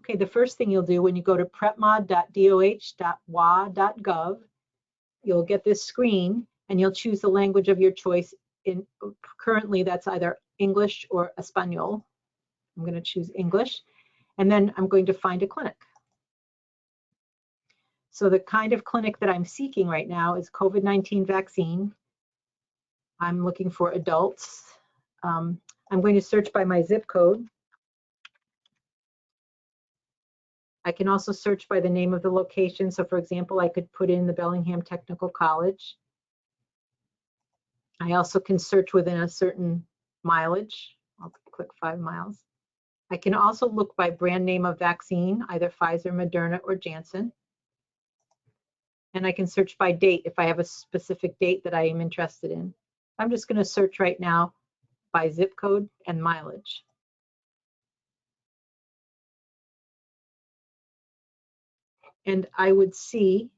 Okay, the first thing you'll do when you go to prepmod.doh.wa.gov, you'll get this screen and you'll choose the language of your choice. Currently, that's either English or Espanol. I'm going to choose English, and then I'm going to find a clinic. So the kind of clinic that I'm seeking right now is COVID-19 vaccine. I'm looking for adults. I'm going to search by my zip code. I can also search by the name of the location. So for example, I could put in the Bellingham Technical College. I also can search within a certain mileage. I'll click 5 miles. I can also look by brand name of vaccine, either Pfizer, Moderna, or Janssen. And I can search by date if I have a specific date that I am interested in. I'm just going to search right now by zip code and mileage. And I would see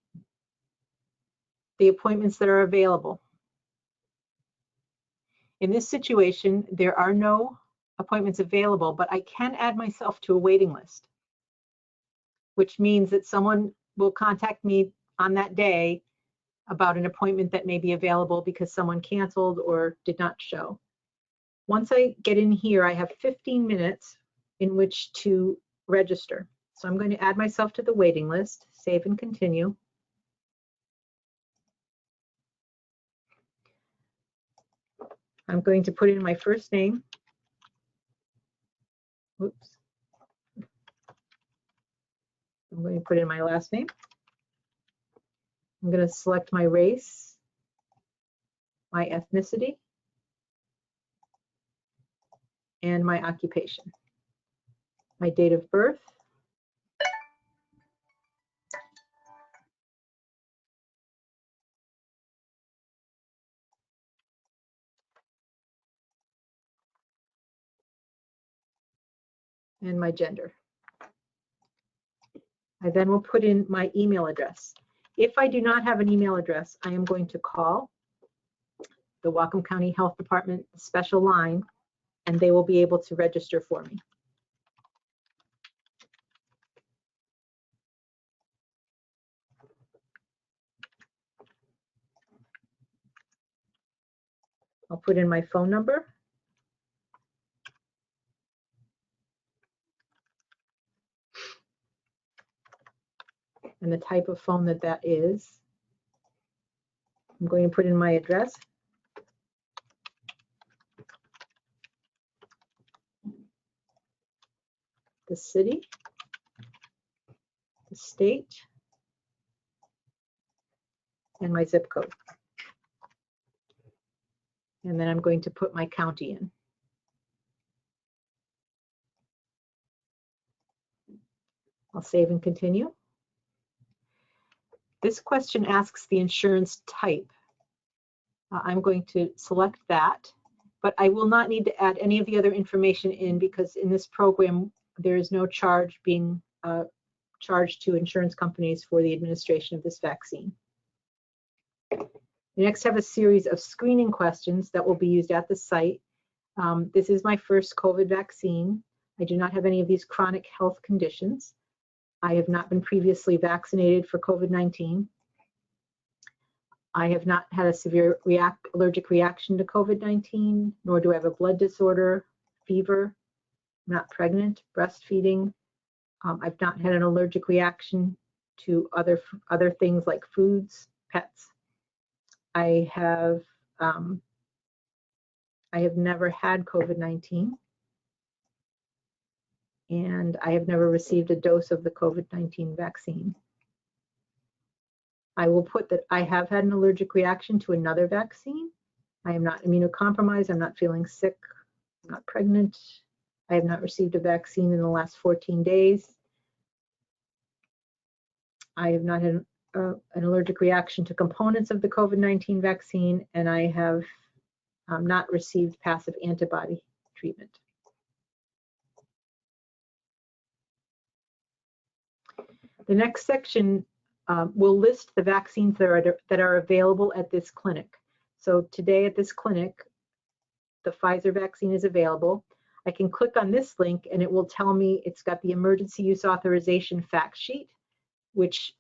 the appointments that are available. In this situation, there are no appointments available, but I can add myself to a waiting list, which means that someone will contact me on that day about an appointment that may be available because someone canceled or did not show. Once I get in here, I have 15 minutes in which to register. So I'm going to add myself to the waiting list, save and continue. I'm going to put in my first name. Oops. I'm going to put in my last name. I'm going to select my race, my ethnicity, and my occupation. My date of birth. And my gender. I then will put in my email address. If I do not have an email address, I am going to call the Whatcom County Health Department special line, and they will be able to register for me. I'll put in my phone number. And the type of phone that is. I'm going to put in my address. The city, the state, and my zip code. And then I'm going to put my county in. I'll save and continue. This question asks the insurance type. I'm going to select that, but I will not need to add any of the other information in because in this program, there is no charge being charged to insurance companies for the administration of this vaccine. We next have a series of screening questions that will be used at the site. This is my first COVID vaccine. I do not have any of these chronic health conditions. I have not been previously vaccinated for COVID-19. I have not had a severe allergic reaction to COVID-19, nor do I have a blood disorder, fever. I'm not pregnant, breastfeeding. I've not had an allergic reaction to other things like foods, pets. I have never had COVID-19, and I have never received a dose of the COVID-19 vaccine. I will put that I have had an allergic reaction to another vaccine. I am not immunocompromised. I'm not feeling sick. I'm not pregnant. I have not received a vaccine in the last 14 days. I have not had an allergic reaction to components of the COVID-19 vaccine, and I have not received passive antibody treatment. The next section will list the vaccines that are available at this clinic. So today at this clinic, the Pfizer vaccine is available. I can click on this link and it will tell me it's got the emergency use authorization fact sheet, which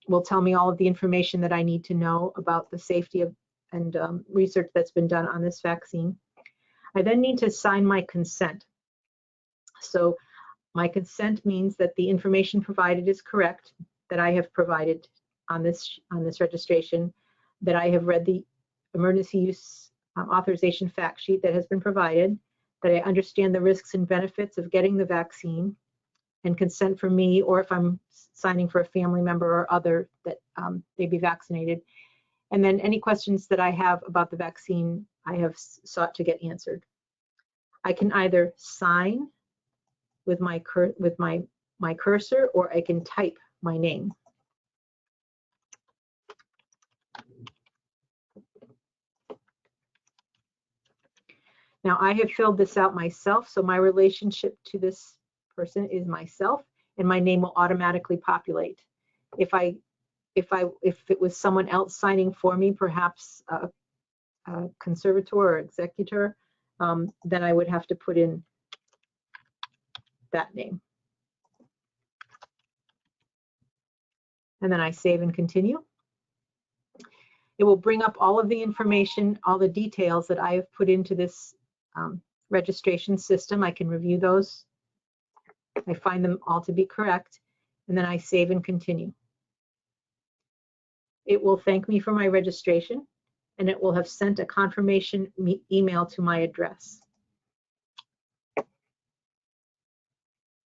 will tell me all of the information that I need to know about the safety of and research that's been done on this vaccine. I then need to sign my consent. So my consent means that the information provided is correct, that I have provided on this registration, that I have read the emergency use authorization fact sheet that has been provided, that I understand the risks and benefits of getting the vaccine, and consent for me, or if I'm signing for a family member or other, that they be vaccinated. And then any questions that I have about the vaccine, I have sought to get answered. I can either sign with my cursor, or I can type my name. Now I have filled this out myself, so my relationship to this person is myself, and my name will automatically populate. If it was someone else signing for me, perhaps a conservator or executor, then I would have to put in that name. And then I save and continue. It will bring up all of the information, all the details that I have put into this registration system. I can review those. I find them all to be correct, and then I save and continue. It will thank me for my registration, and it will have sent a confirmation email to my address.